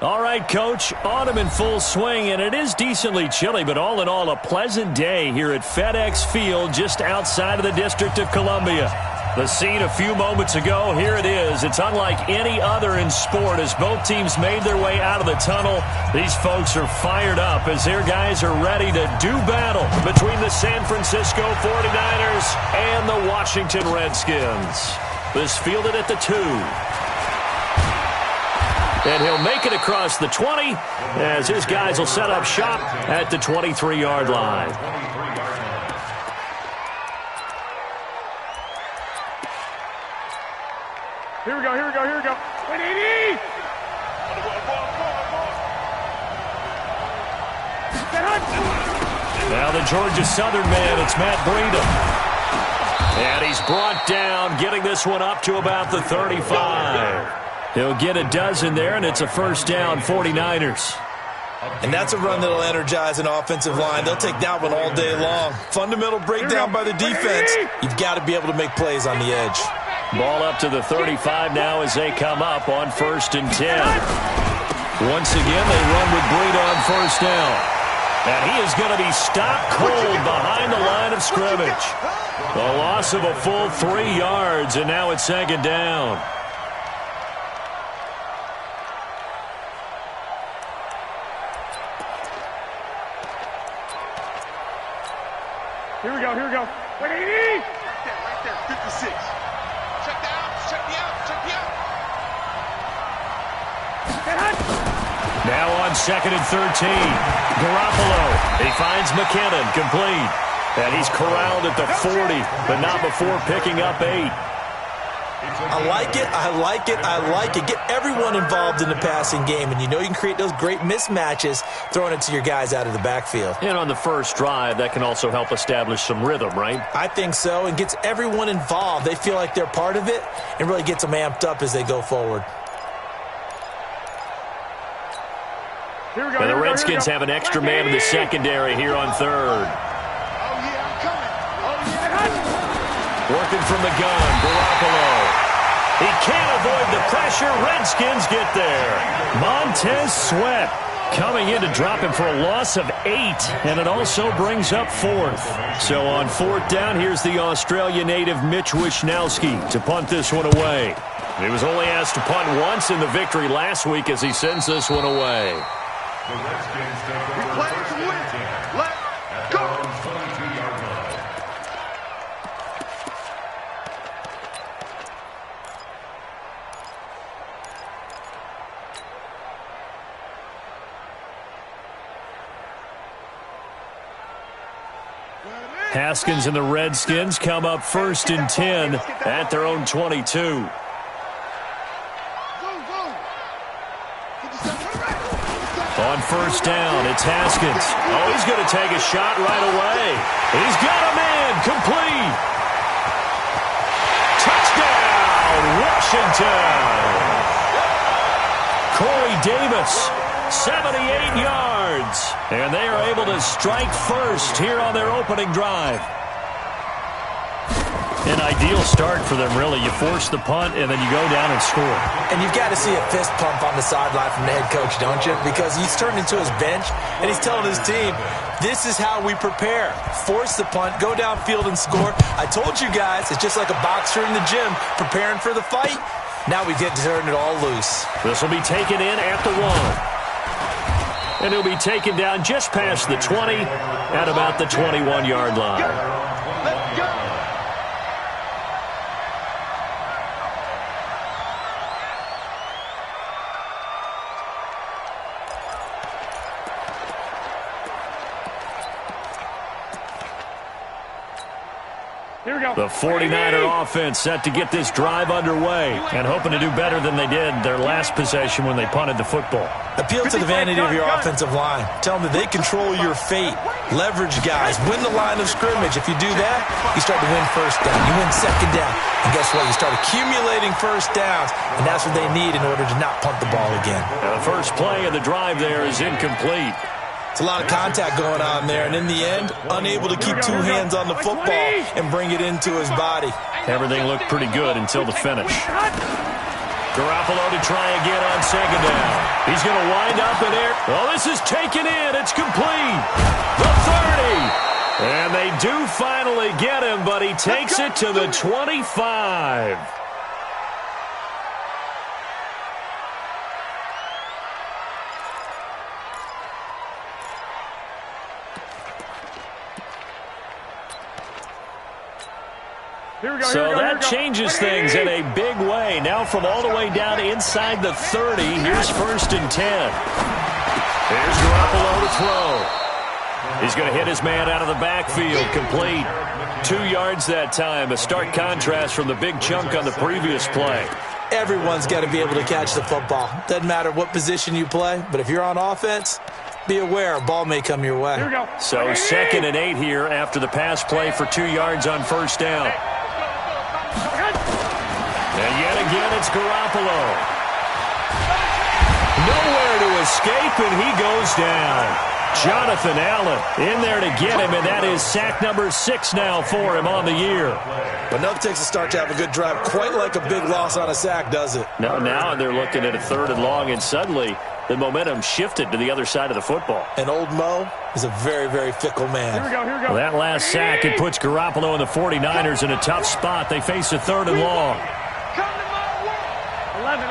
All right, Coach, autumn in full swing, and it is decently chilly, but all in all, a pleasant day here at FedEx Field just outside of the District of Columbia. The scene a few moments ago, here it is. It's unlike any other in sport as both teams made their way out of the tunnel. These folks are fired up as their guys are ready to do battle between the San Francisco 49ers and the Washington Redskins. This fielded at the 2. And he'll make it across the 20 as his guys will set up shop at the 23-yard line. Here we go. Wait, 80! Now the Georgia Southern man, it's Matt Breedham. And he's brought down, getting this one up to about the 35. He'll get a dozen there, and it's a first down, 49ers. And that's a run that'll energize an offensive line. They'll take that one all day long. Fundamental breakdown by the defense. You've got to be able to make plays on the edge. Ball up to the 35 now as they come up on 1st and 10. Once again, they run with Breida on first down. And he is going to be stopped cold behind the line of scrimmage. A loss of a full 3 yards, and now it's 2nd down. Here we go. Wait, 80! Right there, 56. Check the out. Now on 2nd and 13. Garoppolo. He finds McKinnon, complete. And he's corralled at the 40, but not before picking up 8. I like it. Get everyone involved in the passing game, and you know you can create those great mismatches throwing it to your guys out of the backfield. And on the first drive, that can also help establish some rhythm, right? I think so, and gets everyone involved. They feel like they're part of it and really gets them amped up as they go forward. And the Redskins have an extra man in the secondary here on 3rd. Working from the gun, Garoppolo. He can't avoid the pressure. Redskins get there. Montez Sweat coming in to drop him for a loss of 8, and it also brings up 4th. So on 4th down, here's the Australia native Mitch Wishnowsky to punt this one away. He was only asked to punt once in the victory last week as he sends this one away. The Redskins take over first and 10. Let's go! Haskins and the Redskins come up 1st and 10 at their own 22. On 1st down, it's Haskins. Oh, he's going to take a shot right away. He's got a man, complete. Touchdown, Washington. Corey Davis, 78 yards. And they are able to strike first here on their opening drive. An ideal start for them, really. You force the punt, and then you go down and score. And you've got to see a fist pump on the sideline from the head coach, don't you? Because he's turned into his bench, and he's telling his team, this is how we prepare. Force the punt, go downfield and score. I told you guys, it's just like a boxer in the gym preparing for the fight. Now we get to turn it all loose. This will be taken in at the 1. And he'll be taken down just past the 20 at about the 21-yard line. The 49er offense set to get this drive underway and hoping to do better than they did their last possession when they punted the football. Appeal to the vanity of your offensive line. Tell them that they control your fate. Leverage guys. Win the line of scrimmage. If you do that, you start to win first down. You win second down. And guess what? You start accumulating first downs, and that's what they need in order to not punt the ball again. Now the first play of the drive there is incomplete. It's a lot of contact going on there, and in the end, unable to keep 2 hands on the football and bring it into his body. Everything looked pretty good until the finish. Garoppolo to try again on second down. He's going to wind up in there. Oh, this is taken in. It's complete. The 30. And they do finally get him, but he takes it to the 25. So that changes things in a big way. Now from all the way down inside the 30, here's 1st and 10. Here's Garoppolo to throw. He's going to hit his man out of the backfield, complete. 2 yards that time, a stark contrast from the big chunk on the previous play. Everyone's got to be able to catch the football. Doesn't matter what position you play, but if you're on offense, be aware a ball may come your way. So 2nd and 8 here after the pass play for 2 yards on 1st down. And yet again, it's Garoppolo. Nowhere to escape, and he goes down. Jonathan Allen in there to get him, and that is sack number 6 now for him on the year. But enough takes a start to have a good drive. Quite like a big loss on a sack, does it? No, now they're looking at a 3rd and long, and suddenly the momentum shifted to the other side of the football. And old Mo is a very, very fickle man. Here we go. Well, that last sack, it puts Garoppolo and the 49ers in a tough spot. They face a 3rd and long. 11.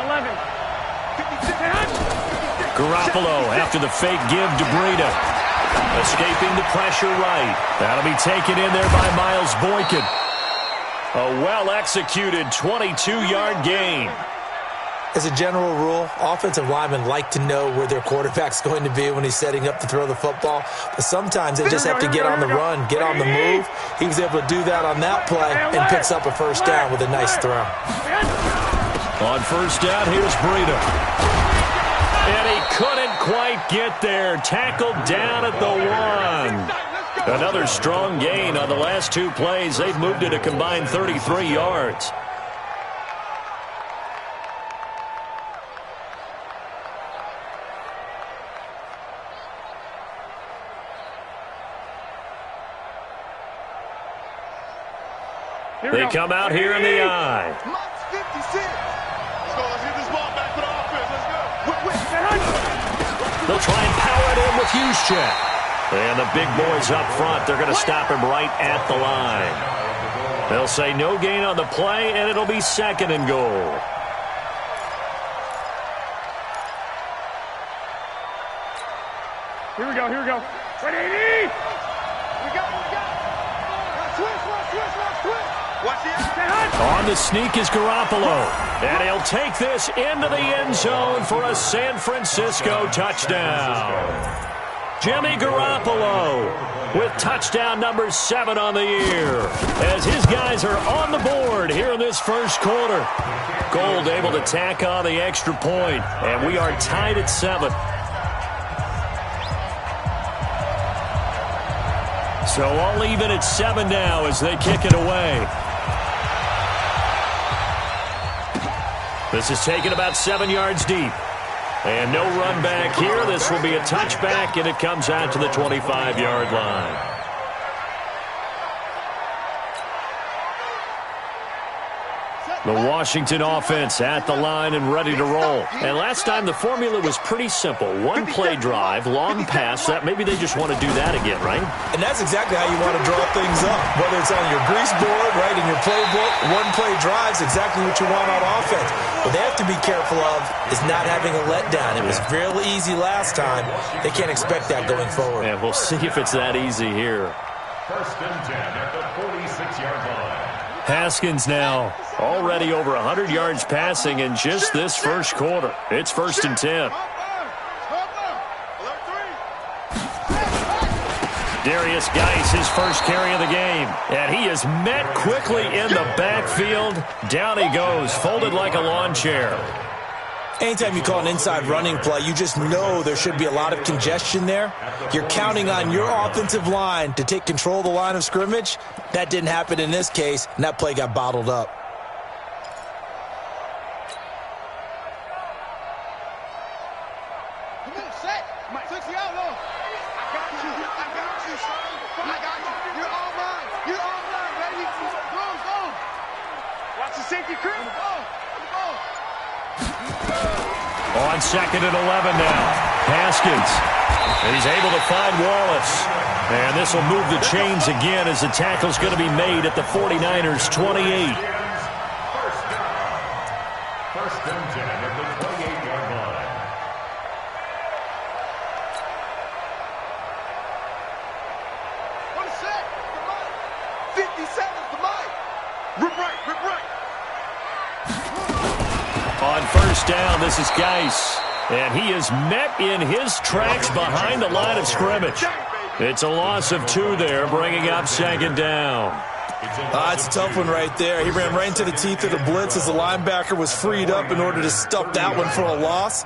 Garoppolo after the fake give to Breida. Escaping the pressure right. That'll be taken in there by Miles Boykin. A well-executed 22-yard gain. As a general rule, offensive linemen like to know where their quarterback's going to be when he's setting up to throw the football. But sometimes they just have to get on the run, get on the move. He was able to do that on that play and picks up a 1st down with a nice throw. On 1st down, here's Breida. And he couldn't quite get there. Tackled down at the 1. Another strong gain on the last 2 plays. They've moved it a combined 33 yards. They come out here in the I. They'll try and power it in with Juszczyk. And the big boys up front, they're going to stop him right at the line. They'll say no gain on the play, and it'll be 2nd and goal. Here we go. Ready? We got. On the sneak is Garoppolo. And he'll take this into the end zone for a San Francisco touchdown. Jimmy Garoppolo with touchdown number 7 on the year. As his guys are on the board here in this 1st quarter. Gold able to tack on the extra point. And we are tied at 7. So all even at 7 now as they kick it away. This is taken about 7 yards deep. And no run back here. This will be a touchback, and it comes out to the 25-yard line. The Washington offense at the line and ready to roll. And last time the formula was pretty simple. 1 play drive, long pass. That maybe they just want to do that again, right? And that's exactly how you want to draw things up. Whether it's on your grease board, right, in your playbook, 1 play drive is exactly what you want on offense. What they have to be careful of is not having a letdown. It was real easy last time. They can't expect that going forward. And we'll see if it's that easy here. 1st and 10 at the 46-yard line. Haskins now already over 100 yards passing in just this 1st quarter. It's 1st and 10. Darius Geis, his first carry of the game. And he is met quickly in the backfield. Down he goes, folded like a lawn chair. Anytime you call an inside running play, you just know there should be a lot of congestion there. You're counting on your offensive line to take control of the line of scrimmage. That didn't happen in this case, and that play got bottled up. On 2nd and 11 now. Haskins. And he's able to find Wallace. And this will move the chains again as the tackle's going to be made at the 49ers' 28. First and 10 at the 28-yard line. What is that? The mic. 57's the mic. Rip right, rip right. On first down, this is Geis. And he is met in his tracks behind the line of scrimmage. It's a loss of 2 there, bringing up 2nd down. It's a tough one right there. He ran right into the teeth of the blitz as the linebacker was freed up in order to stuff that one for a loss.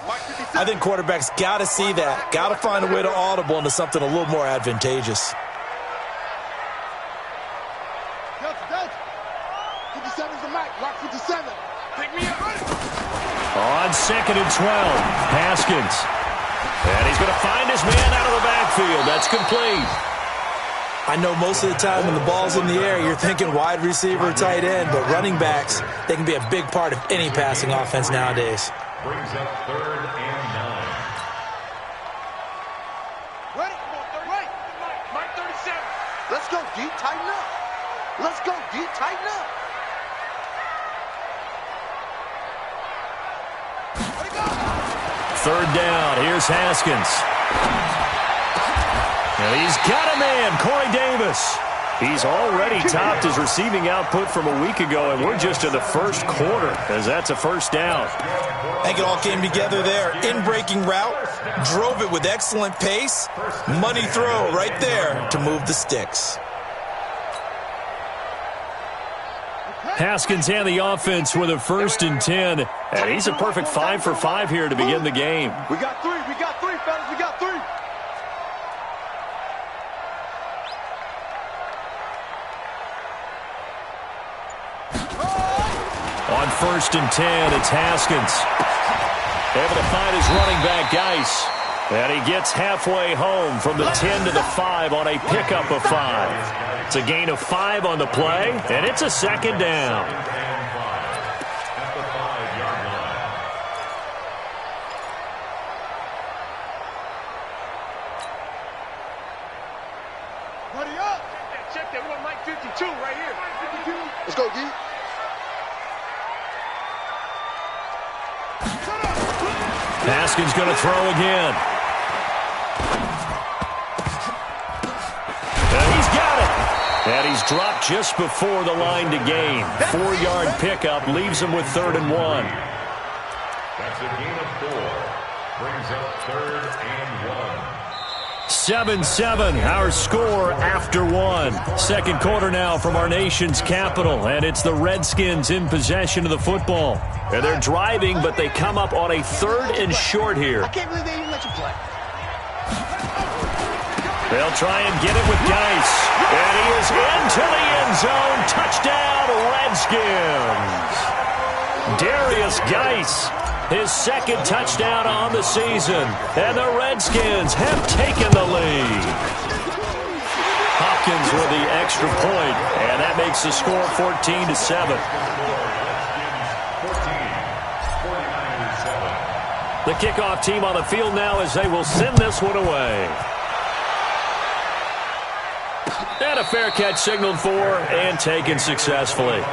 I think quarterbacks got to see that. Got to find a way to audible into something a little more advantageous. 57's the mic. Rock 57. Pick me up. On 2nd and 12, Haskins. And he's going to find his man out of the backfield. That's complete. I know most of the time when the ball's in the air, you're thinking wide receiver or tight end, but running backs, they can be a big part of any passing offense nowadays. Brings up 3rd and 9. Ready? Right. Mike 37. Let's go, D. Tighten up. Let's go, D. Tighten up. Ready, go. 3rd down. Here's Haskins. And he's got a man, Corey Davis. He's already topped his receiving output from a week ago, and we're just in the first quarter, as that's a first down. I think it all came together there. In-breaking route, drove it with excellent pace. Money throw right there to move the sticks. Haskins and the offense with a 1st and 10, and he's a perfect 5 for 5 here to begin the game. We got 3, fellas, we got 3. On 1st and 10, it's Haskins. Able to find his running back, Geis. And he gets halfway home from the 10 to the 5 on a pickup of 5. It's a gain of 5 on the play, and it's a 2nd down. At the 5-yard line. Ready up. Check that. We got Mike 52 right here. Let's go, D. Haskins going to throw again. And he's got it. And he's dropped just before the line to gain. 4-yard pickup leaves him with 3rd and 1. That's a gain of 4. Brings up 3rd and 1. 7-7, our score after 1. Second quarter now from our nation's capital, and it's the Redskins in possession of the football. And they're driving, but they come up on a 3rd and short here. I can't believe they even let you play. They'll try and get it with Geis. And he is into the end zone. Touchdown, Redskins. Darius Geis, his 2nd touchdown on the season. And the Redskins have taken the lead. Hopkins with the extra point, and that makes the score 14-7. The kickoff team on the field now as they will send this one away. And a fair catch signaled for and taken successfully. The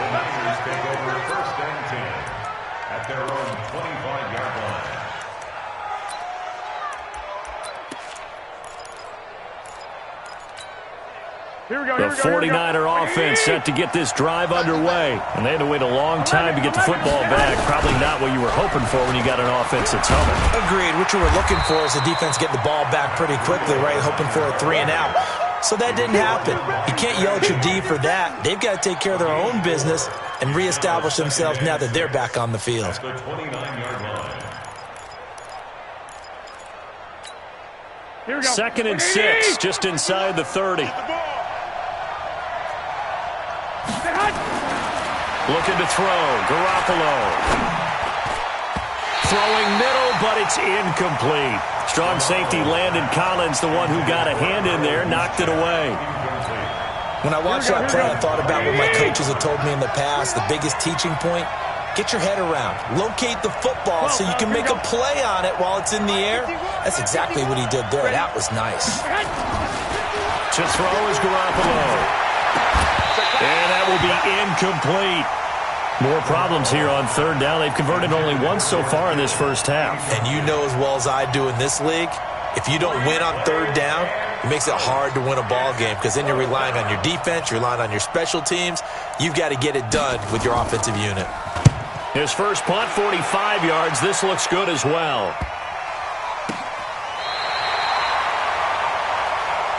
Niners take over 1st and 10 at their own 25-yard line. The 49er offense set to get this drive underway. And they had to wait a long time to get the football back. Probably not what you were hoping for when you got an offense that's humming. Agreed. What you were looking for is the defense getting the ball back pretty quickly, right? Hoping for a 3 and out. So that didn't happen. You can't yell at your D for that. They've got to take care of their own business and reestablish themselves now that they're back on the field. The 29-yard line. 2nd and 6, just inside the 30. Looking to throw, Garoppolo. Throwing middle, but it's incomplete. Strong safety Landon Collins, the one who got a hand in there, knocked it away. When I watched that play, I thought about what my coaches had told me in the past. The biggest teaching point, Get your head around. Locate the football so you can make a play on it while it's in the air. That's exactly what he did there. That was nice. To throw is Garoppolo. And that will be incomplete. More problems here on third down. They've converted only once so far in this first half. And you know as well as I do in this league, if you don't win on third down, it makes it hard to win a ball game because then you're relying on your defense, you're relying on your special teams. You've got to get it done with your offensive unit. His first punt, 45 yards. This looks good as well.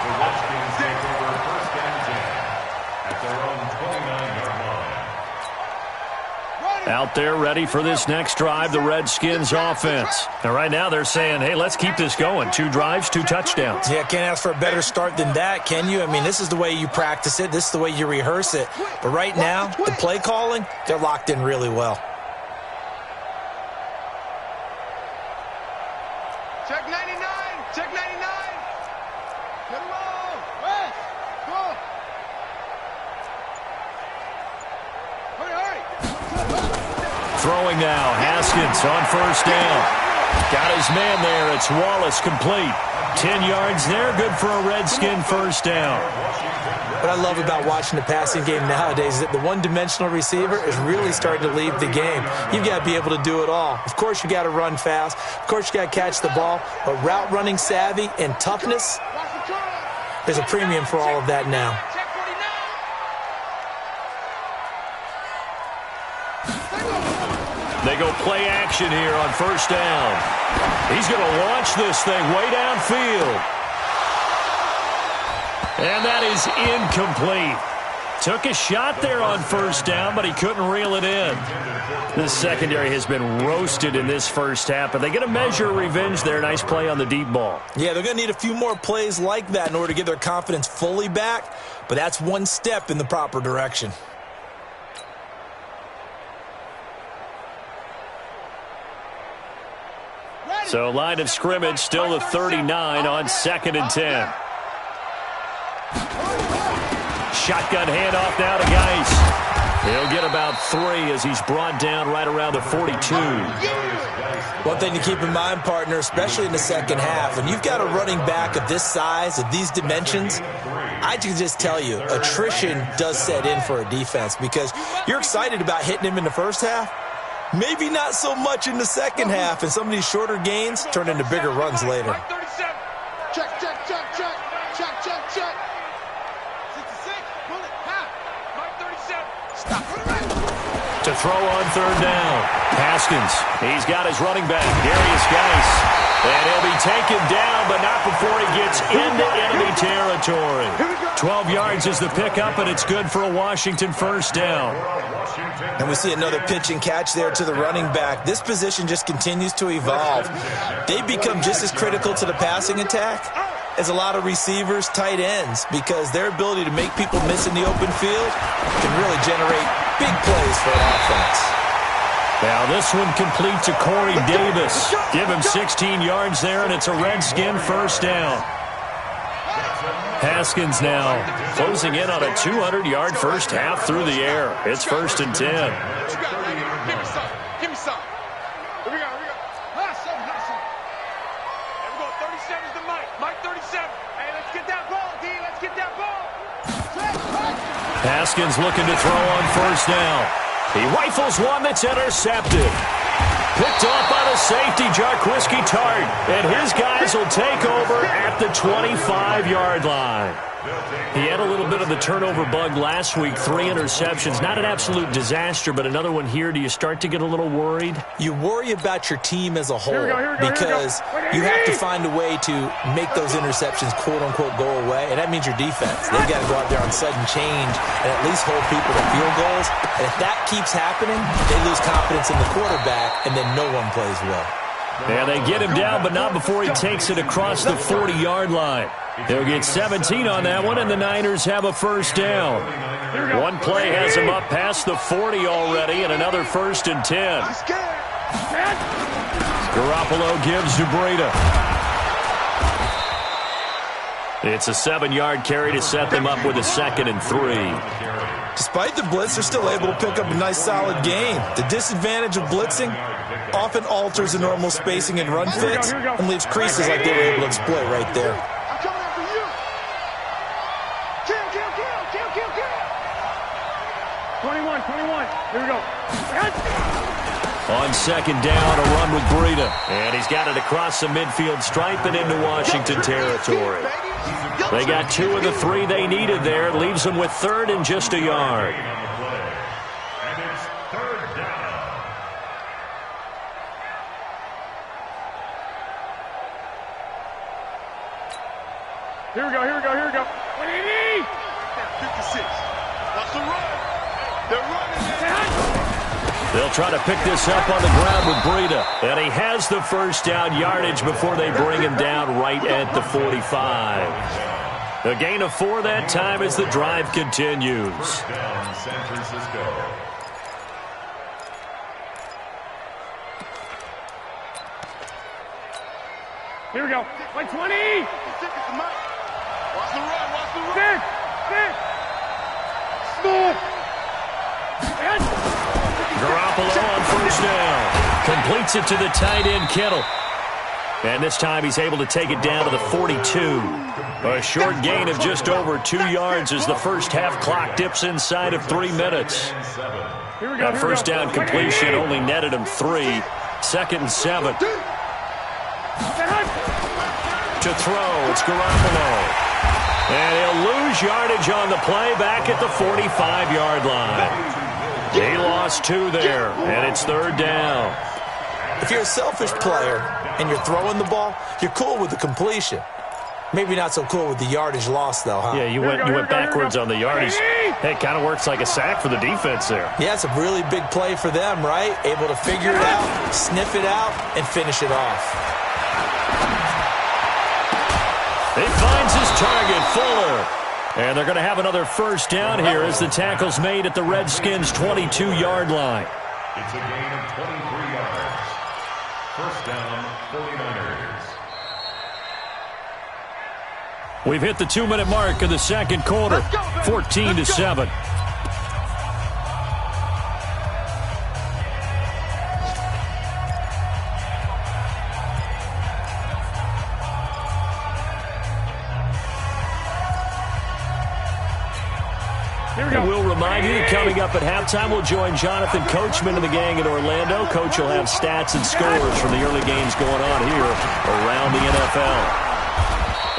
The Redskins take over first and 10 at their own 29-yard line. Out there ready for this next drive, the Redskins offense. And right now they're saying, hey, let's keep this going. 2 drives, 2 touchdowns. Yeah, can't ask for a better start than that, can you? I mean, this is the way you practice it. This is the way you rehearse it. But right now, the play calling, they're locked in really well. Check 99. Check 99. Get him on. West. Go. Hurry. Throwing now, Haskins on first down. Got his man there. It's Wallace complete. 10 yards there, good for a Redskin first down. What I love about watching the passing game nowadays is that the one-dimensional receiver is really starting to leave the game. You've got to be able to do it all. Of course, you got to run fast. Of course, you got to catch the ball. But route running savvy and toughness, there's a premium for all of that now. They go play action here on first down. He's going to launch this thing way downfield. And that is incomplete. Took a shot there on first down, but he couldn't reel it in. The secondary has been roasted in this first half, but they get a measure of revenge there. Nice play on the deep ball. Yeah, they're going to need a few more plays like that in order to get their confidence fully back, but that's one step in the proper direction. So line of scrimmage still the 39 on 2nd and 10. Shotgun handoff now to Geis. He'll get about 3 as he's brought down right around the 42. One thing to keep in mind, partner, especially in the second half, when you've got a running back of this size, of these dimensions, I can just tell you, attrition does set in for a defense because you're excited about hitting him in the first half. Maybe not so much in the second half, and some of these shorter gains turn into bigger runs later. Check. Check. 66. Pull it. Mike 37. Stop. To throw on third down. Haskins. He's got his running back, Darius Geis. And he'll be taken down, but not before he gets into enemy territory. 12 yards is the pickup, and it's good for a Washington first down. And we see another pitch and catch there to the running back. This position just continues to evolve. They become just as critical to the passing attack as a lot of receivers, tight ends, because their ability to make people miss in the open field can really generate big plays for an offense. Now this one complete to Corey Davis. Give him 16 yards there, and it's a Redskin first down. Haskins now closing in on a 200-yard first half through the air. It's 1st and 10. Give me some. Here we go. Hustle. There we go. 37 is the Mike. Mike 37. Hey, let's get that ball, D. Let's get that ball. Haskins looking to throw on first down. He rifles one that's intercepted. Picked off by the safety, Jarquiski Tart. And his guys will take over at the 25-yard line. He had a little bit of the turnover bug last week, 3 interceptions. Not an absolute disaster, but another one here. Do you start to get a little worried? You worry about your team as a whole because you have to find a way to make those interceptions quote-unquote go away, and that means your defense. They've got to go out there on sudden change and at least hold people to field goals. And if that keeps happening, they lose confidence in the quarterback, and then no one plays well. Yeah, they get him down, but not before he takes it across the 40-yard line. They'll get 17 on that one, and the Niners have a first down. One play has him up past the 40 already, and another 1st and 10. Garoppolo gives to Breida. It's a 7-yard carry to set them up with a 2nd and 3. Despite the blitz, they're still able to pick up a nice, solid gain. The disadvantage of blitzing often alters the normal spacing and run fits and leaves creases like they were able to exploit right there. I'm coming after you. Kill. 21. Here we go. On second down, a run with Breida. And he's got it across the midfield stripe and into Washington territory. They got 2 of the 3 they needed there. Leaves them with third and just a yard. And it's third down. Here we go. 56. Watch the run. They're running. They'll try to pick this up on the ground with Breida. And he has the first down yardage before they bring him down right at the 45. A gain of 4 that time as the drive continues. First down, San Francisco. Here we go. 20. Watch the run. Stick. Garoppolo on first down. Completes it to the tight end, Kittle. And this time he's able to take it down to the 42. A short gain of just over 2 yards as the first half clock dips inside of 3 minutes. That first down completion only netted him 3. Second and 7. To throw, it's Garoppolo. And he'll lose yardage on the play back at the 45-yard line. He lost 2 there, and it's third down. If you're a selfish player and you're throwing the ball, you're cool with the completion. Maybe not so cool with the yardage loss, though, huh? Yeah, you went backwards on the yardage. Hey, it kind of works like a sack for the defense there. Yeah, it's a really big play for them, right? Able to figure it out, sniff it out, and finish it off. He finds his target, Fuller. And they're going to have another first down here as the tackle's made at the Redskins' 22-yard line. It's a gain of 23 yards. First down, 49ers. We've hit the 2-minute mark of the second quarter, 14-7. And we'll remind you that coming up at halftime, we'll join Jonathan Coachman and the gang in Orlando. Coach will have stats and scores from the early games going on here around the NFL.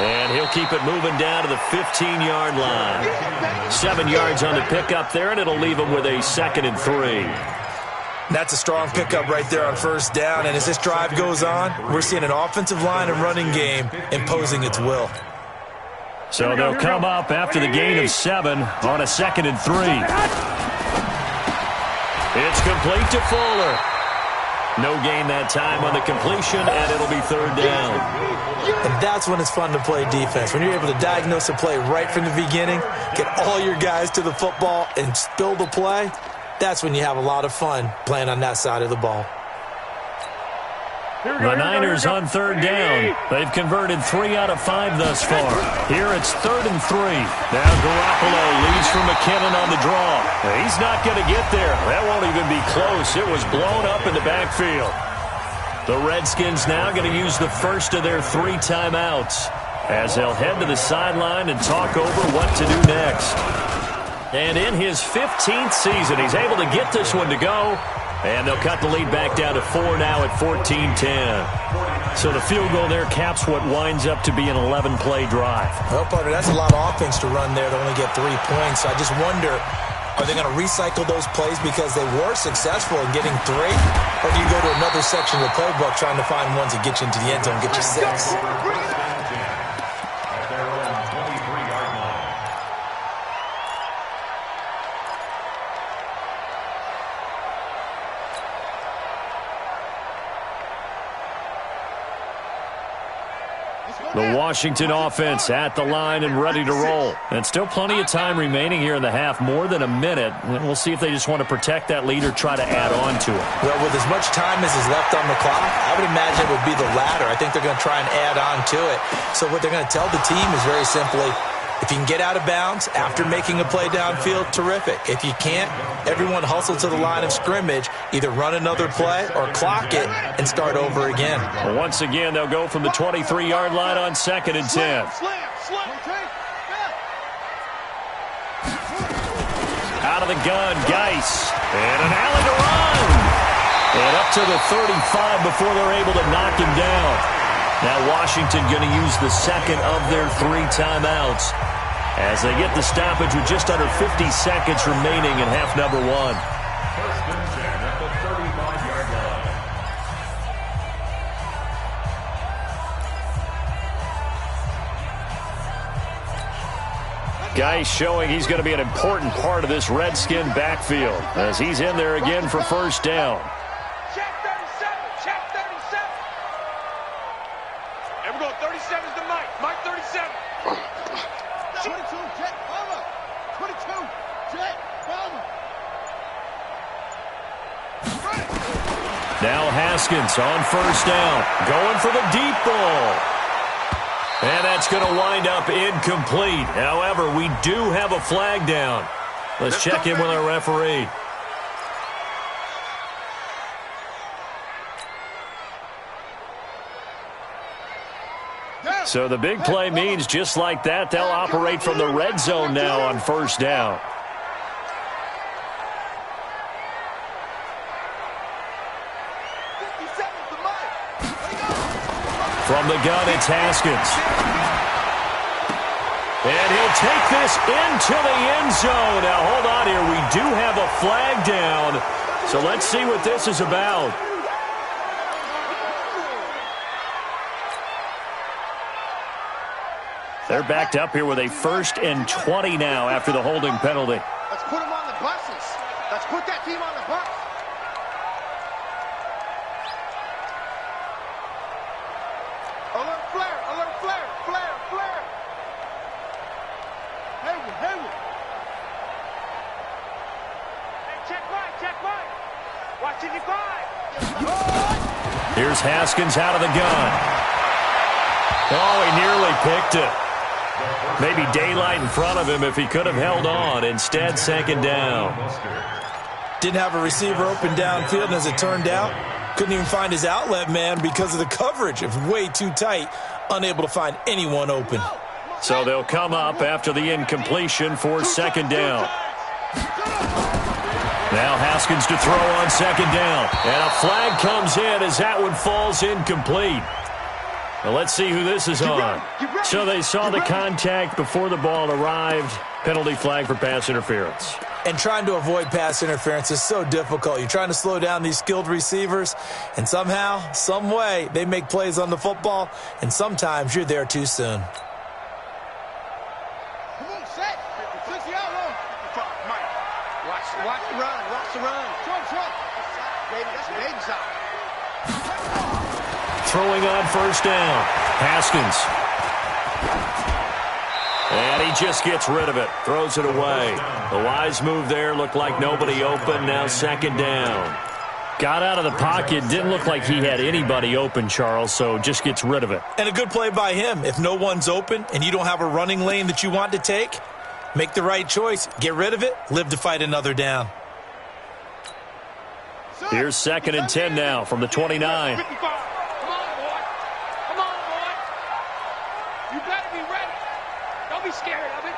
And he'll keep it moving down to the 15-yard line. 7 yards on the pickup there, and it'll leave him with a 2nd and 3. That's a strong pickup right there on first down. And as this drive goes on, we're seeing an offensive line and running game imposing its will. So they'll come up after the gain of 7 on a 2nd and 3. It's complete to Fuller. No gain that time on the completion, and it'll be third down. And that's when it's fun to play defense. When you're able to diagnose a play right from the beginning, get all your guys to the football, and spill the play, that's when you have a lot of fun playing on that side of the ball. The Niners on third down. They've converted 3 out of 5 thus far. Here it's 3rd and 3. Now Garoppolo leads from McKinnon on the draw. He's not going to get there. That won't even be close. It was blown up in the backfield. The Redskins now going to use the first of their 3 timeouts as they'll head to the sideline and talk over what to do next. And in his 15th season, he's able to get this one to go. And they'll cut the lead back down to 4 now at 14-10. So the field goal there caps what winds up to be an 11-play drive. Well, partner, that's a lot of offense to run there to only get 3 points. So I just wonder, are they going to recycle those plays because they were successful in getting 3? Or do you go to another section of the playbook trying to find ones that get you into the end zone and get you 6? At their own 23-yard line. The Washington offense at the line and ready to roll. And still plenty of time remaining here in the half, more than a minute. And we'll see if they just want to protect that lead or try to add on to it. Well, with as much time as is left on the clock, I would imagine it would be the latter. I think they're going to try and add on to it. So what they're going to tell the team is very simply, If you can get out of bounds after making a play downfield, terrific. If you can't, everyone hustle to the line of scrimmage, either run another play or clock it and start over again. Well, once again, they'll go from the 23-yard line on 2nd and 10. Out of the gun, Geis. And an alley to run. And up to the 35 before they're able to knock him down. Now Washington going to use the second of their 3 timeouts as they get the stoppage with just under 50 seconds remaining in half number 1. First and 10 at the 35-yard line. Geis showing he's going to be an important part of this Redskin backfield as he's in there again for first down. Check 37. Check 37. And we're going 37 is the Mike. Mike 37. 22, Jet, Palmer. 22, Jet, Palmer. Now Haskins on first down, going for the deep ball. And that's going to wind up incomplete. However, we do have a flag down. Let's check in with our referee. So the big play means just like that, they'll operate from the red zone now on first down. From the gun, it's Haskins. And he'll take this into the end zone. Now, hold on here. We do have a flag down. So let's see what this is about. They're backed up here with a 1st and 20 now after the holding penalty. Let's put them on the buses. Let's put that team on the bus. Alert flare, alert flare, flare, flare. Hayward, Hayward. Hey, check Mike. Watch it, you five. Here's Haskins out of the gun. Oh, he nearly picked it. Maybe daylight in front of him if he could have held on. Instead, 2nd down. Didn't have a receiver open downfield, and as it turned out, couldn't even find his outlet man because of the coverage. It was way too tight, unable to find anyone open. So they'll come up after the incompletion for 2nd down. Now Haskins to throw on 2nd down. And a flag comes in as that one falls incomplete. Well, let's see who this is on. So they saw the contact before the ball arrived. Penalty flag for pass interference. And trying to avoid pass interference is so difficult. You're trying to slow down these skilled receivers, and somehow, some way, they make plays on the football, and sometimes you're there too soon. Come on, set. 60 out long. Mike, watch the run. Watch the run. Trump. That's baby side. Throwing on first down. Haskins. And he just gets rid of it. Throws it away. The wise move there. Looked like nobody open. Now 2nd down. Got out of the pocket. Didn't look like he had anybody open, Charles, so just gets rid of it. And a good play by him. If no one's open and you don't have a running lane that you want to take, make the right choice. Get rid of it. Live to fight another down. Here's 2nd and 10 now from the 29. 55. Come on, boy. You better be ready. Don't be scared of it.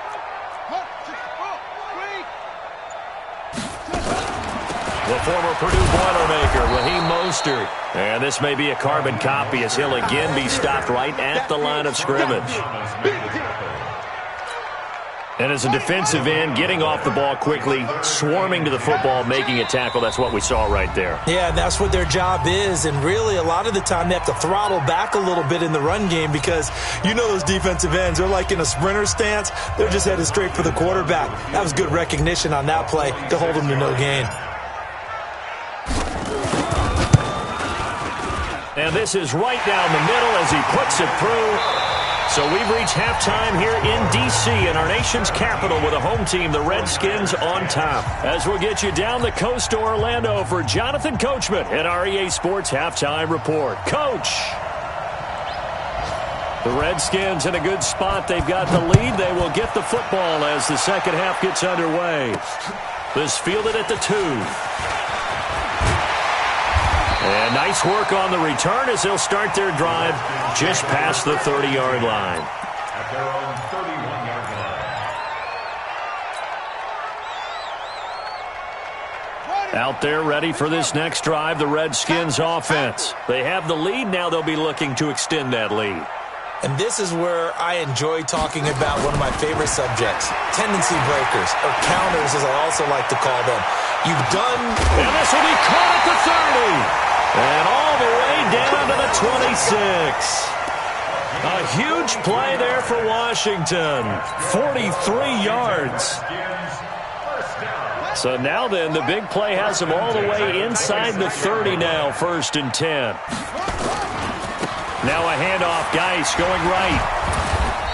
The former Purdue Boilermaker, Raheem Mostert. And this may be a carbon copy as he'll again be stopped right at the line of scrimmage. And as a defensive end, getting off the ball quickly, swarming to the football, making a tackle. That's what we saw right there. Yeah, and that's what their job is. And really, a lot of the time, they have to throttle back a little bit in the run game because you know those defensive ends, they're like in a sprinter stance. They're just headed straight for the quarterback. That was good recognition on that play to hold them to no gain. And this is right down the middle as he puts it through. So we've reached halftime here in D.C. in our nation's capital with a home team, the Redskins, on top. As we'll get you down the coast to Orlando for Jonathan Coachman at our EA Sports Halftime Report. Coach. The Redskins in a good spot. They've got the lead. They will get the football as the second half gets underway. This fielded at the 2. And nice work on the return as they'll start their drive just past the 30-yard line. At their own 31-yard line. Out there ready for this next drive, the Redskins offense. They have the lead. Now they'll be looking to extend that lead. And this is where I enjoy talking about one of my favorite subjects, tendency breakers, or counters as I also like to call them. You've done... And this will be caught at the 30. And all the way down to the 26. A huge play there for Washington. 43 yards. So now then, the big play has them all the way inside the 30 now, 1st and 10. Now a handoff, Geis going right.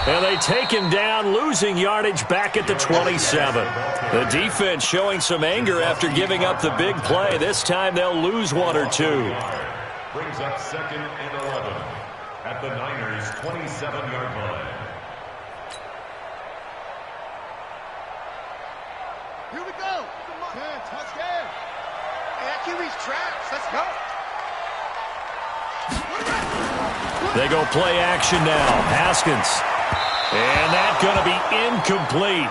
And they take him down, losing yardage back at the 27. The defense showing some anger after giving up the big play. This time they'll lose 1 or 2. Brings up 2nd and 11 at the Niners' 27-yard line. Here we go. Touchdown. Hey, that QB's traps. Let's go. They go play action now. Haskins. And that's going to be incomplete.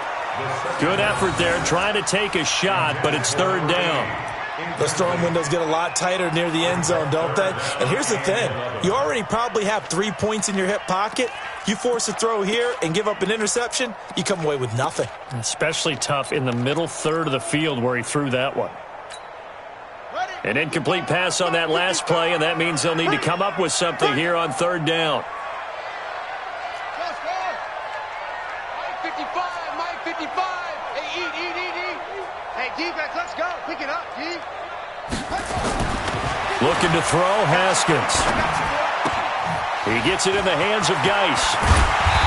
Good effort there trying to take a shot, but it's 3rd down. Those throwing windows get a lot tighter near the end zone, don't they? And here's the thing. You already probably have 3 points in your hip pocket. You force a throw here and give up an interception, you come away with nothing. Especially tough in the middle third of the field where he threw that one. An incomplete pass on that last play, and that means they'll need to come up with something here on 3rd down. Mike 55, Mike 55. Hey, eat. Hey, defense, let's go. Pick it up, D. Looking to throw, Haskins. He gets it in the hands of Geis.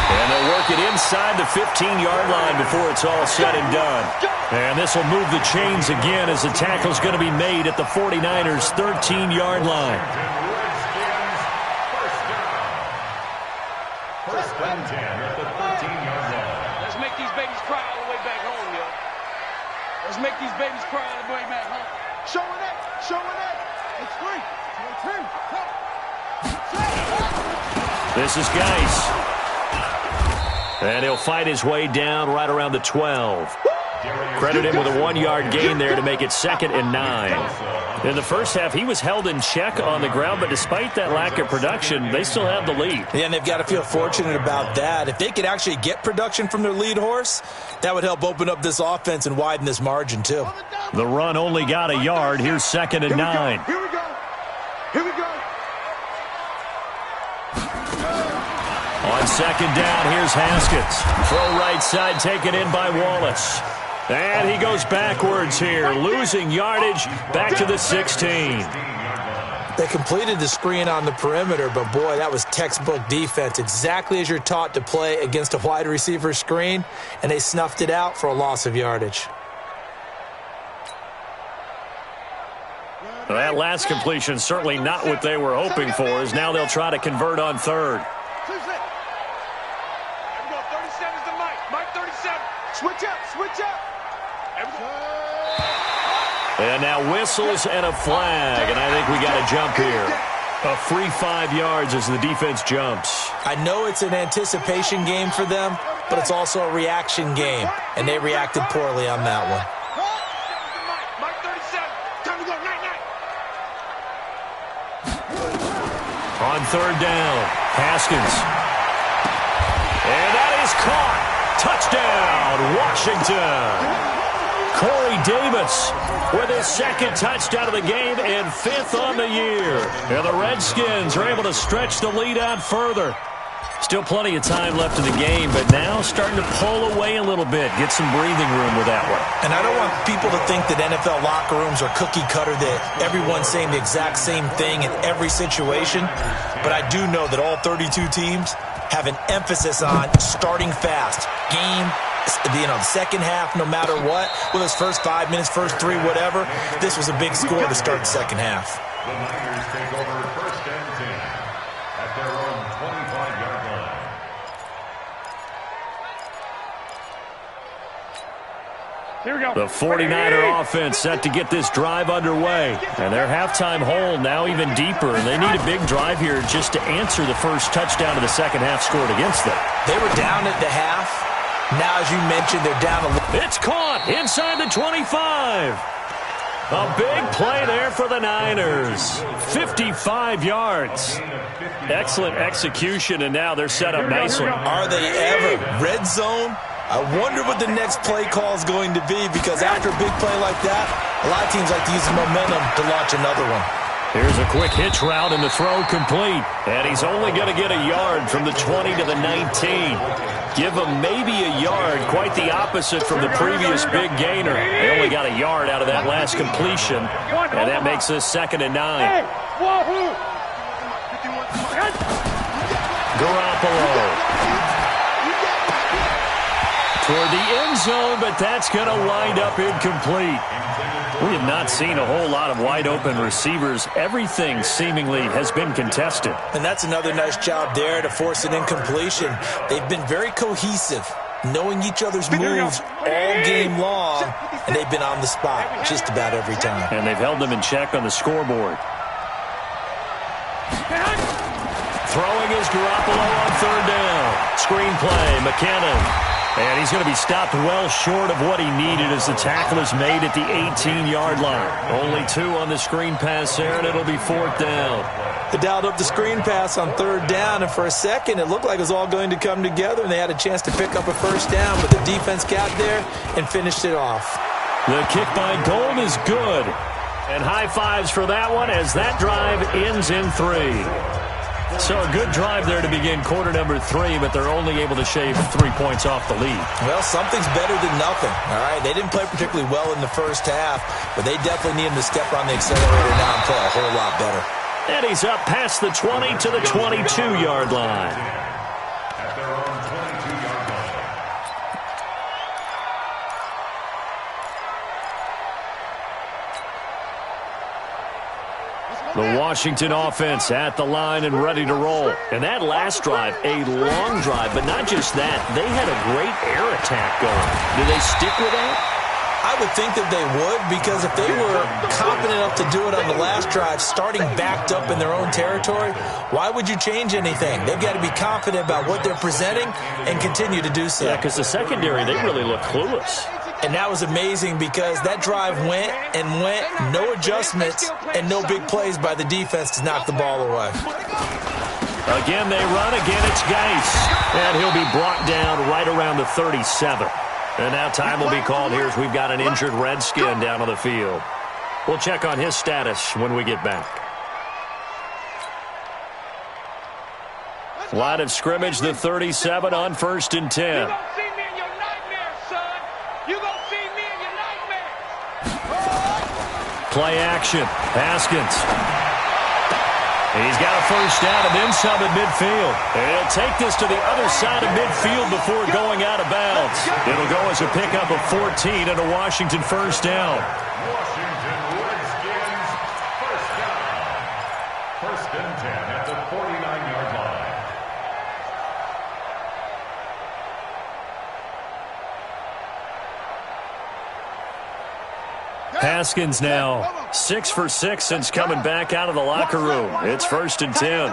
And they'll work it inside the 15-yard line before it's all said and done. And this will move the chains again as the tackle's going to be made at the 49ers' 13-yard line. First and 10 at the 13-yard line. Let's make these babies cry all the way back home, yo. Let's make these babies cry all the way back home. Showing it. It's 3, 2, 2. This is Geis. And he'll fight his way down right around the 12. Credit him with a 1-yard gain there to make it 2nd and 9. In the first half, he was held in check on the ground, but despite that lack of production, they still have the lead. Yeah, and they've got to feel fortunate about that. If they could actually get production from their lead horse, that would help open up this offense and widen this margin, too. The run only got a yard. Here's 2nd and 9. Here we go. On 2nd down, here's Haskins. Throw right side, taken in by Wallace. And he goes backwards here, losing yardage back to the 16. They completed the screen on the perimeter, but boy, that was textbook defense, exactly as you're taught to play against a wide receiver screen, and they snuffed it out for a loss of yardage. Well, that last completion certainly not what they were hoping for, as now they'll try to convert on 3rd. Switch up. And now whistles and a flag, and I think we got a jump here. A free 5 yards as the defense jumps. I know it's an anticipation game for them, but it's also a reaction game, and they reacted poorly on that one. Mike 37. Time to go. Night. On 3rd down, Haskins. And that is caught. Touchdown, Washington. Corey Davis with his 2nd touchdown of the game and 5th on the year. And the Redskins are able to stretch the lead out further. Still plenty of time left in the game, but now starting to pull away a little bit, get some breathing room with that one. And I don't want people to think that NFL locker rooms are cookie cutter, that everyone's saying the exact same thing in every situation. But I do know that all 32 teams have an emphasis on starting fast. Game, the second half, no matter what, with those first 5 minutes, first 3, whatever, this was a big score to start the second half. The Niners take over 1st and 10 at their own 25-yard line. The 49er offense set to get this drive underway. And their halftime hole now even deeper. And they need a big drive here just to answer the first touchdown of the second half scored against them. They were down at the half. Now, as you mentioned, they're down a little. It's caught inside the 25. A big play there for the Niners. 55 yards. Excellent execution, and now they're set up nicely. Are they ever? Red zone? I wonder what the next play call is going to be, because after a big play like that, a lot of teams like to use the momentum to launch another one. Here's a quick hitch route, and the throw complete. And he's only going to get a yard from the 20 to the 19. Give him maybe a yard, quite the opposite from the previous big gainer. They only got a yard out of that last completion, and that makes this 2nd and 9. Garoppolo toward the end zone, but that's going to wind up incomplete. We have not seen a whole lot of wide-open receivers. Everything seemingly has been contested. And that's another nice job there to force an incompletion. They've been very cohesive, knowing each other's moves all game long, and they've been on the spot just about every time. And they've held them in check on the scoreboard. Throwing is Garoppolo on 3rd down. Screen play, McKinnon. And he's going to be stopped well short of what he needed as the tackle is made at the 18-yard line. Only 2 on the screen pass there, and it'll be 4th down. They dialed up the screen pass on 3rd down, and for a second it looked like it was all going to come together, and they had a chance to pick up a 1st down, but the defense got there and finished it off. The kick by Gold is good. And high fives for that one as that drive ends in 3. So a good drive there to begin quarter number 3, but they're only able to shave 3 points off the lead. Well, something's better than nothing, all right? They didn't play particularly well in the first half, but they definitely need him to step on the accelerator now and play a whole lot better. And he's up past the 20 to the 22-yard line. At their own 22-yard line. The Washington offense at the line and ready to roll. And that last drive, a long drive, but not just that. They had a great air attack going. Do they stick with that? I would think that they would, because if they were confident enough to do it on the last drive, starting backed up in their own territory, why would you change anything? They've got to be confident about what they're presenting and continue to do so. Yeah, because the secondary, they really look clueless. And that was amazing because that drive went and went, no adjustments, and no big plays by the defense to knock the ball away. Again, they run. Again, it's Geis. And he'll be brought down right around the 37. And now time will be called here as we've got an injured Redskin down on the field. We'll check on his status when we get back. Line of scrimmage, the 37 on 1st and 10. Play action. Haskins. He's got a 1st down and then some at midfield. And he'll take this to the other side of midfield before going out of bounds. It'll go as a pickup of 14 and a Washington 1st down. Washington Redskins 1st down. 1st and 10 at the 49-yard line. Haskins now 6 for 6 since coming back out of the locker room. It's 1st and 10.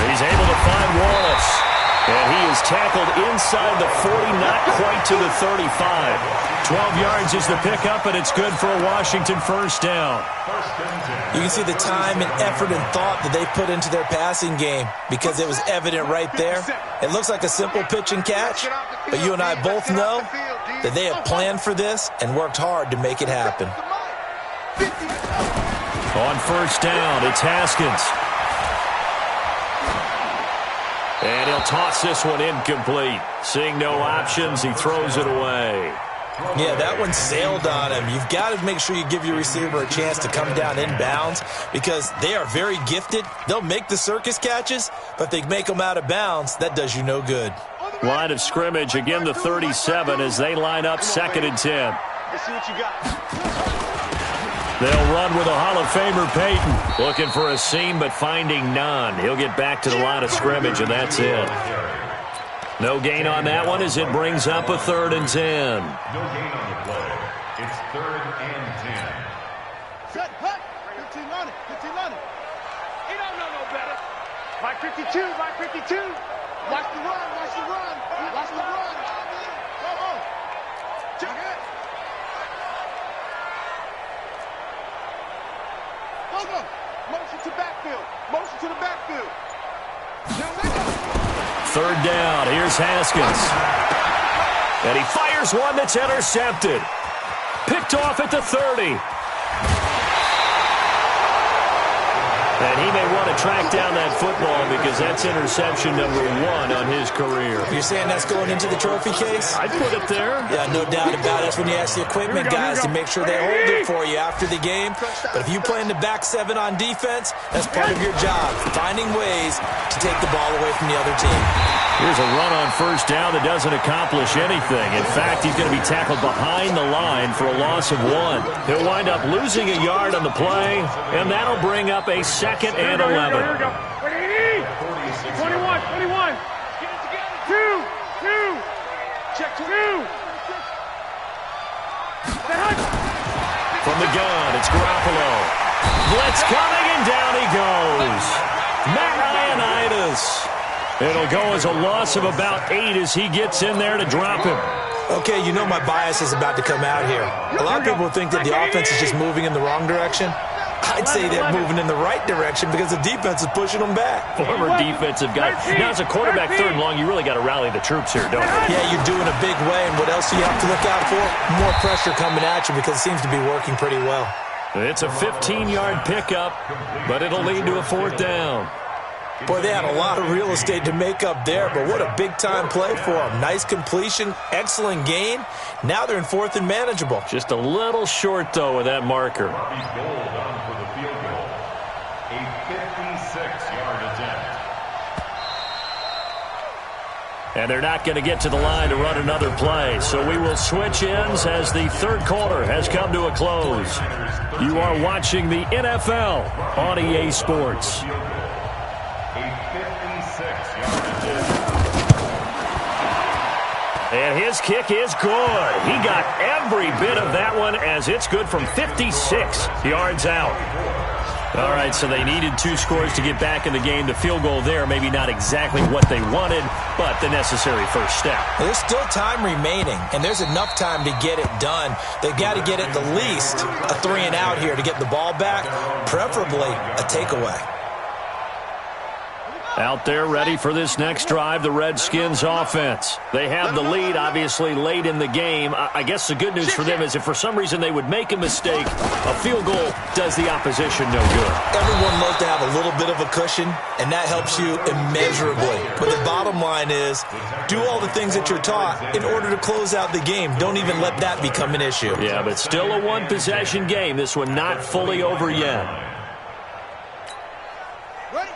He's able to find Wallace. And he is tackled inside the 40, not quite to the 35. 12 yards is the pickup, and it's good for a Washington 1st down. You can see the time and effort and thought that they put into their passing game because it was evident right there. It looks like a simple pitch and catch, but you and I both know that they have planned for this and worked hard to make it happen. On 1st down, it's Haskins. And he'll toss this one incomplete. Seeing no options, he throws it away. Yeah, that one sailed on him. You've got to make sure you give your receiver a chance to come down inbounds because they are very gifted. They'll make the circus catches, but if they make them out of bounds, that does you no good. Line of scrimmage, again the 37 as they line up 2nd and 10. Let's see what you got. They'll run with a Hall of Famer, Peyton. Looking for a seam, but finding none. He'll get back to the line of scrimmage, and that's it. No gain on that one as it brings up a 3rd and 10. No gain on the play. It's 3rd and 10. Set, hut. 15 on it. 15 on it. He don't know no better. By 52, by 52. Watch the run, watch the run. Watch the run. Go. Check it. Go. Motion to backfield. Motion to the backfield. 3rd down. Here's Haskins. And he fires one that's intercepted. Picked off at the 30. And he may want to track down that football because that's interception number 1 on his career. You're saying that's going into the trophy case? I'd put it there. Yeah, no doubt about it. That's when you ask the equipment guys to make sure they hold it for you after the game. But if you play in the back 7 on defense, that's part of your job, finding ways to take the ball away from the other team. Here's a run on 1st down that doesn't accomplish anything. In fact, he's going to be tackled behind the line for a loss of 1. He'll wind up losing a yard on the play, and that'll bring up a 2nd and 11. Here we go. 21. Get it together. 2. Check 2. From the gun, it's Garoppolo. Blitz coming, and down he goes. Matt Ioannidis. It'll go as a loss of about 8 as he gets in there to drop him. Okay, you know my bias is about to come out here. A lot of people think that the offense is just moving in the wrong direction. I'd say they're moving in the right direction because the defense is pushing them back. Former defensive guy. Now, as a quarterback 3rd and long, you really got to rally the troops here, don't you? Yeah, you're doing a big way, and what else do you have to look out for? More pressure coming at you because it seems to be working pretty well. It's a 15-yard pickup, but it'll lead to a 4th down. Boy, they had a lot of real estate to make up there, but what a big-time play for them. Nice completion, excellent gain. Now they're in 4th and manageable. Just a little short, though, with that marker. Goal down for the field goal. A 56-yard attempt. And they're not going to get to the line to run another play. So we will switch ends as the 3rd quarter has come to a close. You are watching the NFL on EA Sports. And his kick is good. He got every bit of that one as it's good from 56 yards out. All right, so they needed 2 scores to get back in the game. The field goal there, maybe not exactly what they wanted, but the necessary first step. There's still time remaining, and there's enough time to get it done. They've got to get at the least a 3 and out here to get the ball back, preferably a takeaway. Out there ready for this next drive, the Redskins offense. They have the lead, obviously, late in the game. I guess the good news for them is if for some reason they would make a mistake, a field goal does the opposition no good. Everyone loves to have a little bit of a cushion, and that helps you immeasurably. But the bottom line is, do all the things that you're taught in order to close out the game. Don't even let that become an issue. Yeah, but still a one-possession game. This one not fully over yet.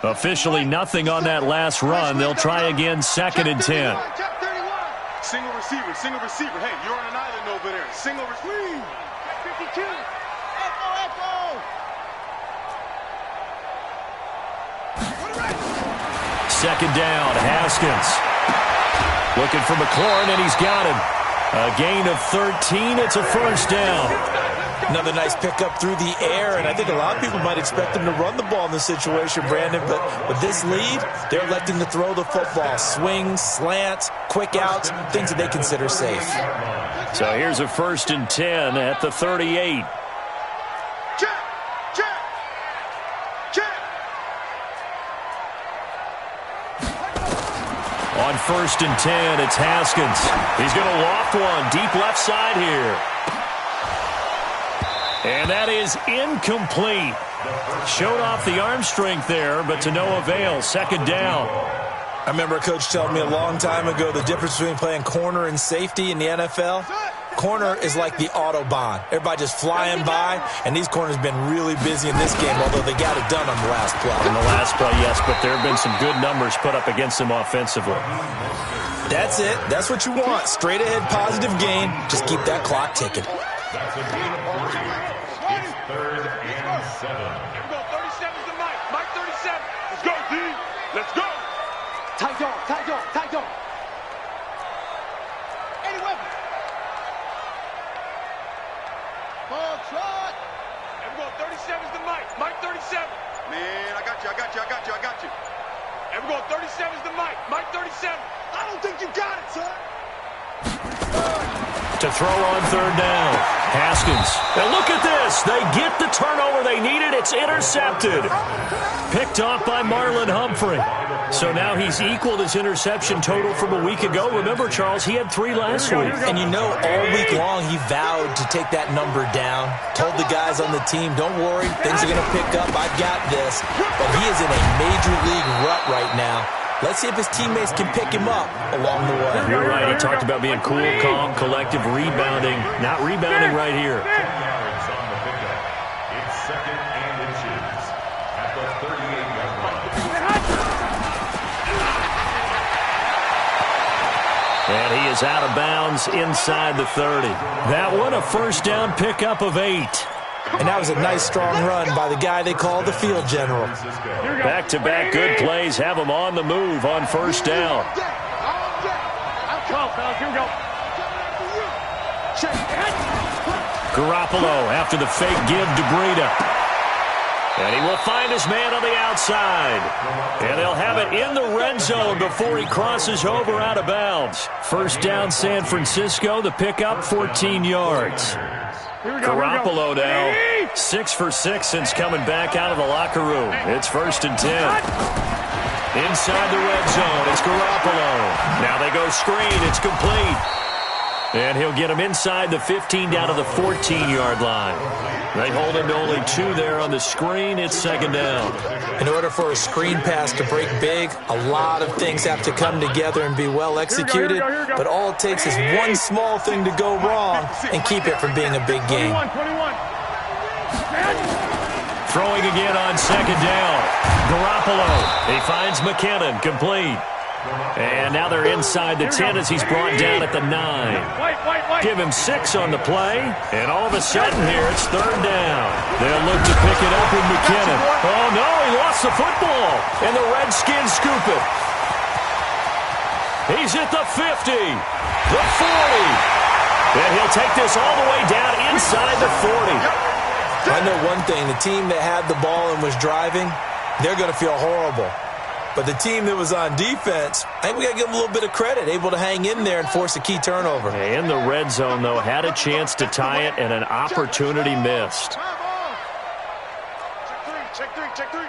Officially nothing on that last run. They'll try again, 2nd and 10. Single receiver. Hey, you're on an island over there. Single receiver. 52. Echo. 2nd down, Haskins. Looking for McLaurin, and he's got him. A gain of 13. It's a 1st down. Another nice pickup through the air, and I think a lot of people might expect them to run the ball in this situation, Brandon, but with this lead, they're electing to throw the football. Swings, slants, quick outs, things that they consider safe. So here's a 1st and 10 at the 38. Check. On 1st and 10, it's Haskins. He's going to loft one deep left side here. And that is incomplete. Showed off the arm strength there, but to no avail. 2nd down. I remember a coach telling me a long time ago the difference between playing corner and safety in the NFL. Corner is like the Autobahn. Everybody just flying by, and these corners have been really busy in this game, although they got it done on the last play. On the last play, yes, but there have been some good numbers put up against them offensively. That's it. That's what you want. Straight ahead positive gain. Just keep that clock ticking. That's a gain of 3. It's 3rd and 7. Here we go. 37's the Mike. Mike 37. Let's go, D. Let's go. Tight dog. 37's the Mike. Mike 37. Man, I got you. And we're going 37's the Mike. Mike 37. I don't think you got it, son. To throw on third down. Haskins. And look at this. They get the turnover they needed. It's intercepted. Picked off by Marlon Humphrey. So now he's equaled his interception total from a week ago. Remember, Charles, he had 3 last week. And you know, all week long he vowed to take that number down. Told the guys on the team, don't worry, things are going to pick up. I've got this. But he is in a major league rut right now. Let's see if his teammates can pick him up along the way. You're right. He talked about being cool, calm, collective, rebounding. Not rebounding right here. 10 yards on the pickup. It's 2nd and inches at the 38-yard line. And he is out of bounds inside the 30. That one a first down pickup of 8. And that was a nice, strong run by the guy they call the field general. Back-to-back good plays have him on the move on first down. Garoppolo after the fake give to Breida. And he will find his man on the outside. And they'll have it in the red zone before he crosses over out of bounds. First down, San Francisco. The pickup, 14 yards. Garoppolo now, 6 for 6 since coming back out of the locker room. It's 1st and 10. Inside the red zone, it's Garoppolo. Now they go screen, it's complete. And he'll get him inside the 15 down to the 14-yard line. They hold him to only 2 there on the screen. It's 2nd down. In order for a screen pass to break big, a lot of things have to come together and be well executed. But all it takes is one small thing to go wrong and keep it from being a big game. Throwing again on 2nd down. Garoppolo. He finds McKinnon, complete. And now they're inside the 10 as he's brought down at the 9. Give him 6 on the play. And all of a sudden here, it's 3rd down. They'll look to pick it up with McKinnon. Oh, no, he lost the football. And the Redskins scoop it. He's at the 50, the 40. And he'll take this all the way down inside the 40. I know one thing. The team that had the ball and was driving, they're going to feel horrible. But the team that was on defense, I think we got to give them a little bit of credit, able to hang in there and force a key turnover. In the red zone, though, had a chance to tie it and an opportunity missed. Check three.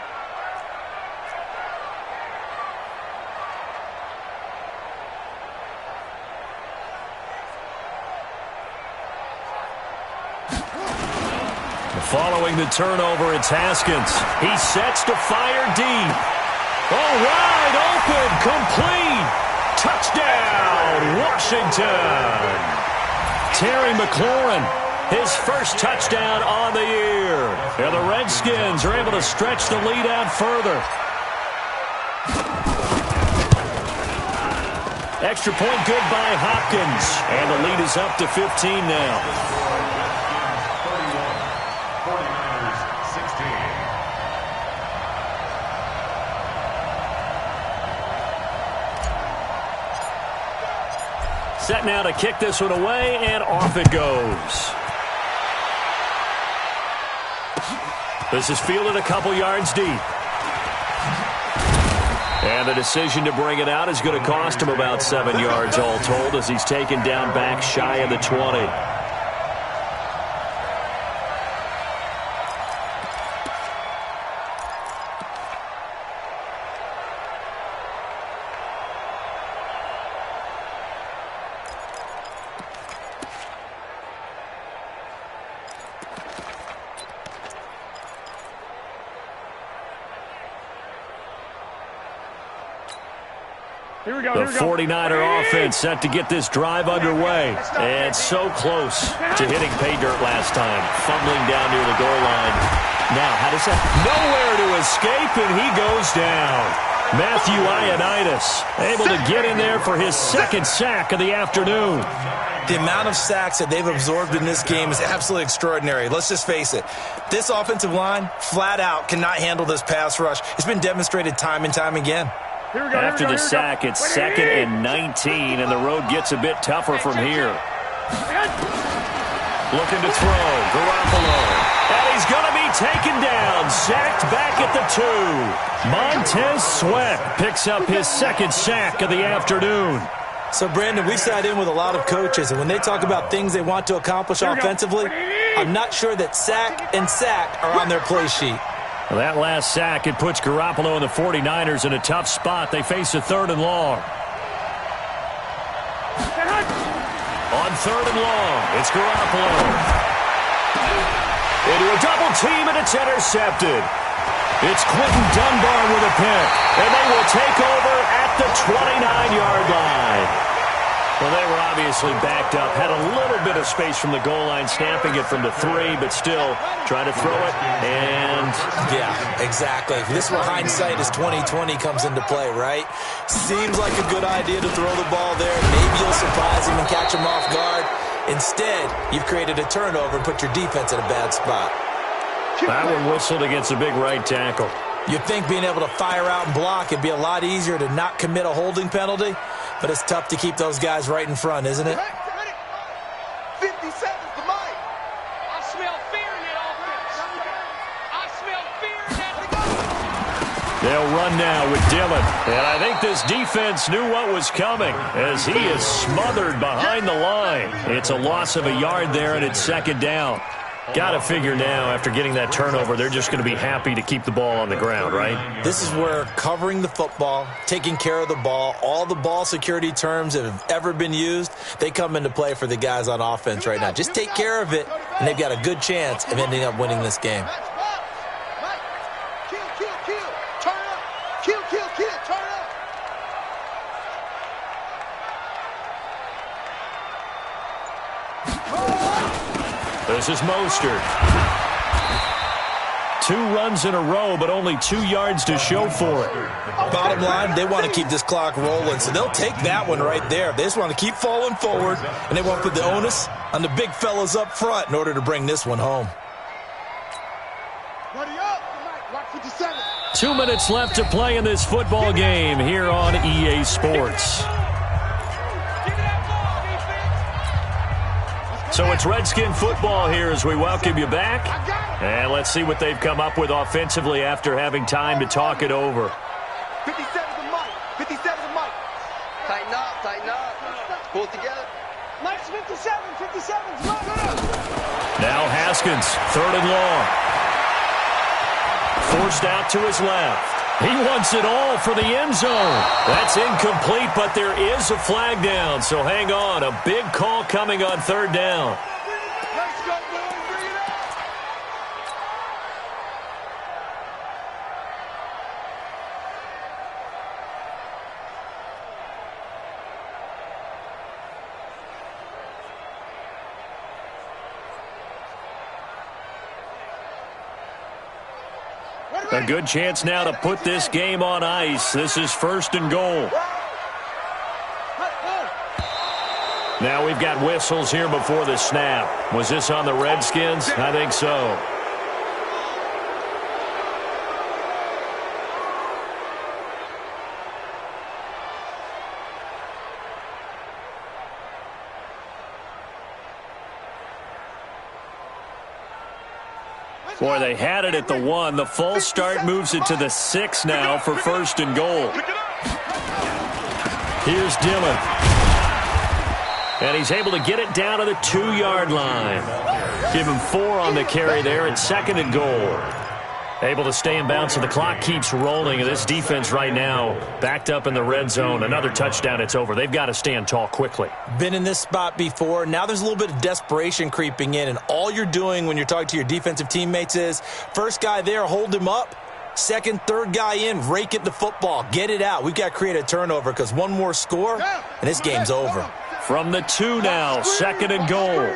Following the turnover, it's Haskins. He sets to fire deep. Oh, wide open, complete. Touchdown, Washington. Terry McLaurin, his first touchdown on the year. And the Redskins are able to stretch the lead out further. Extra point good by Hopkins. And the lead is up to 15 now. 49ers 16. Set now to kick this one away, and off it goes. This is fielded a couple yards deep. And the decision to bring it out is going to cost him about 7 yards all told as he's taken down back shy of the 20. The 49er offense set to get this drive underway. And so close to hitting pay dirt last time. Fumbling down near the goal line. Now, how does that? Nowhere to escape, and he goes down. Matthew Ioannidis able to get in there for his 2nd sack of the afternoon. The amount of sacks that they've absorbed in this game is absolutely extraordinary. Let's just face it. This offensive line, flat out, cannot handle this pass rush. It's been demonstrated time and time again. After the sack, it's 2nd and 19, and the road gets a bit tougher from here. Looking to throw. Garoppolo. And he's going to be taken down. Sacked back at the 2. Montez Sweat picks up his second sack of the afternoon. So, Brandon, we sat in with a lot of coaches, and when they talk about things they want to accomplish offensively, I'm not sure that sack and sack are on their play sheet. Well, that last sack, it puts Garoppolo and the 49ers in a tough spot. They face a 3rd and long. On 3rd and long, it's Garoppolo. Into a double team, and it's intercepted. It's Quentin Dunbar with a pick, and they will take over at the 29-yard line. Well, they were obviously backed up, had a little bit of space from the goal line, snapping it from the 3, but still trying to throw it, and... Yeah, exactly. This is where hindsight is 20/20 comes into play, right? Seems like a good idea to throw the ball there. Maybe you'll surprise him and catch him off guard. Instead, you've created a turnover and put your defense in a bad spot. That one whistled against a big right tackle. You'd think being able to fire out and block would be a lot easier to not commit a holding penalty, but it's tough to keep those guys right in front, isn't it? 50 seconds to Mike. I smell fear in that offense. I smell fear in that. They'll run now with Dillon. And I think this defense knew what was coming as he is smothered behind the line. It's a loss of a yard there, and it's 2nd down. Got to figure now, after getting that turnover, they're just going to be happy to keep the ball on the ground, right? This is where covering the football, taking care of the ball, all the ball security terms that have ever been used, they come into play for the guys on offense right now. Just take care of it, and they've got a good chance of ending up winning this game. This is Mostert. 2 runs in a row, but only 2 yards to show for it. Bottom line, they want to keep this clock rolling, so they'll take that one right there. They just want to keep falling forward, and they want to put the onus on the big fellas up front in order to bring this one home. 2 minutes left to play in this football game here on EA Sports. So it's Redskin football here as we welcome you back. And let's see what they've come up with offensively after having time to talk it over. 57's the mic. 57's the mic. Tighten up, tighten up. Pull it together. Mike's 57. 57's right. Now Haskins, 3rd and long. Forced out to his left. He wants it all for the end zone. That's incomplete, but there is a flag down. So hang on. A big call coming on 3rd down. Let's go, boys. Bring it up. A good chance now to put this game on ice. This is 1st and goal. Now we've got whistles here before the snap. Was this on the Redskins? I think so. Boy, they had it at the 1. The false start moves it to the 6 now for 1st and goal. Here's Dillon. And he's able to get it down to the 2-yard line. Give him 4 on the carry there at 2nd and goal. Able to stay in bounds, so the clock keeps rolling. And this defense right now backed up in the red zone. Another touchdown, it's over. They've got to stand tall quickly. Been in this spot before. Now there's a little bit of desperation creeping in. And all you're doing when you're talking to your defensive teammates is, first guy there, hold him up. Second, third guy in, rake at the football. Get it out. We've got to create a turnover because one more score, and this game's over. From the 2 now, 2nd and goal.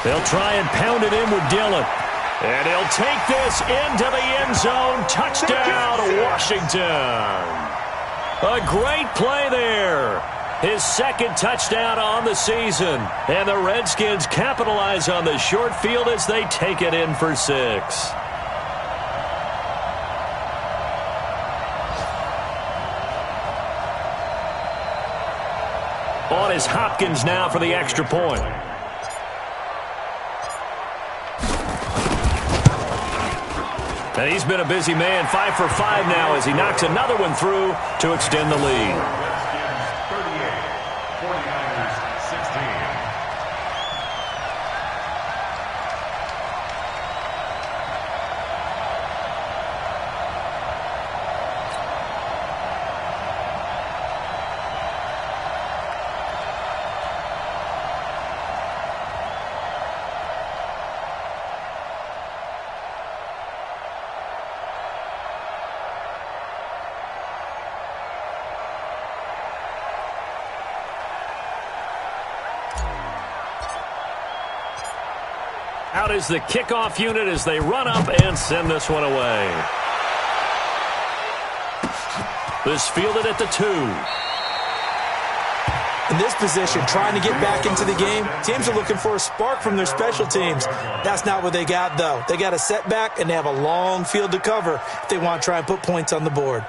They'll try and pound it in with Dillon. And he'll take this into the end zone. Touchdown, Washington. A great play there. His second touchdown on the season. And the Redskins capitalize on the short field as they take it in for 6. On is Hopkins now for the extra point. And he's been a busy man, 5 for 5 now as he knocks another one through to extend the lead. Out is the kickoff unit as they run up and send this one away. This fielded at the 2. In this position, trying to get back into the game, teams are looking for a spark from their special teams. That's not what they got, though. They got a setback, and they have a long field to cover if they want to try and put points on the board.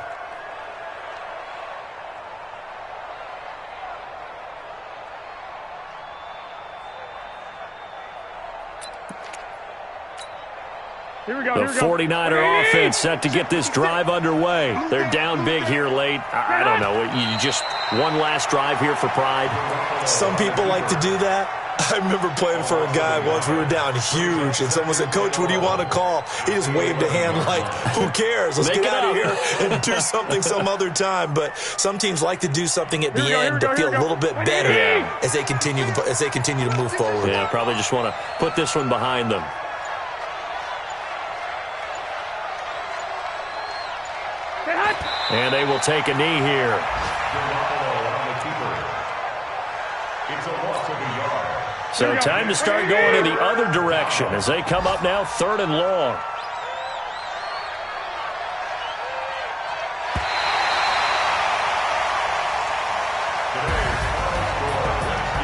The 49er offense set to get this drive underway. They're down big here late. I don't know. You just one last drive here for pride? Some people like to do that. I remember playing for a guy once. We were down huge, and someone said, "Coach, what do you want to call?" He just waved a hand like, who cares? Let's get out of here and do something some other time. But some teams like to do something at the end to feel a little bit better as they continue to move forward. Yeah, probably just want to put this one behind them. And they will take a knee here. So time to start going in the other direction as they come up now 3rd and long.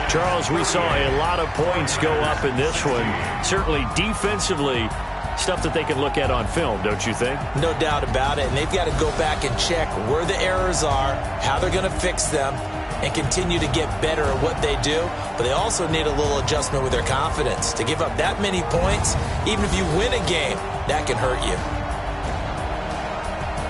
Charles, we saw a lot of points go up in this one. Certainly defensively, stuff that they can look at on film, don't you think? No doubt about it. And they've got to go back and check where the errors are, how they're going to fix them, and continue to get better at what they do. But they also need a little adjustment with their confidence. To give up that many points, even if you win a game, that can hurt you.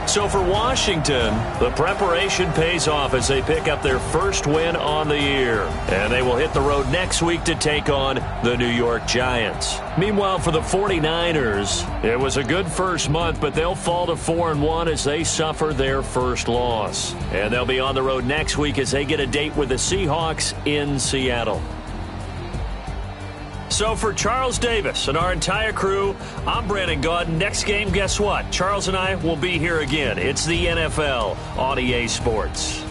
So for Washington, the preparation pays off as they pick up their first win on the year. And they will hit the road next week to take on the New York Giants. Meanwhile, for the 49ers, it was a good first month, but they'll fall to 4-1 as they suffer their first loss. And they'll be on the road next week as they get a date with the Seahawks in Seattle. So for Charles Davis and our entire crew, I'm Brandon Gaudin. Next game, guess what? Charles and I will be here again. It's the NFL on EA Sports.